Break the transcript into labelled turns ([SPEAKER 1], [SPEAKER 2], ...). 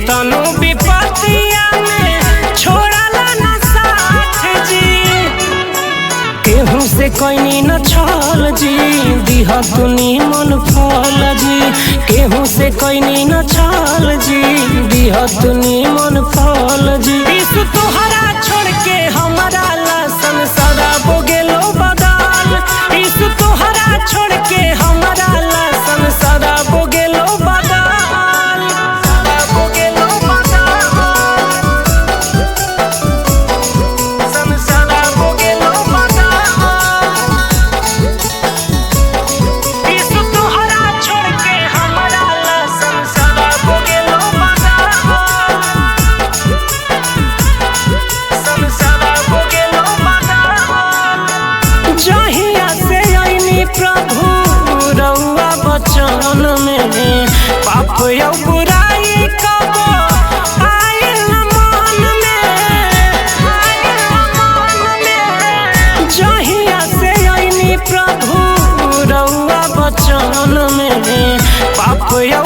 [SPEAKER 1] तनु विपतिया में छोड़ला न साथ जी। केहू से कोई न छल जी, दिह तुनी मन फल जी। केहू से कोई न छल जी, दिह तुनी मन फल जी। यीशु तोहरा छोड़ के हमारा लसन सदा बोगेलो बदल। यीशु तोहरा छोड़ के हमारा लसन सदा बोगेलो बदल, सदा बोगेलो बदल, सन सदा बोगेलो बदल। यीशु तोहरा छोड़ के हमारा लसन सदा बोगेलो बदल, सन सदा बोगेलो बदल। जहिया से आईनी प्रभु रउआ बचन में, पाप या बुराई कबो आइल मन में, आइल मन में। जहिया से आईनी प्रभु रउआ बचन में, पाप या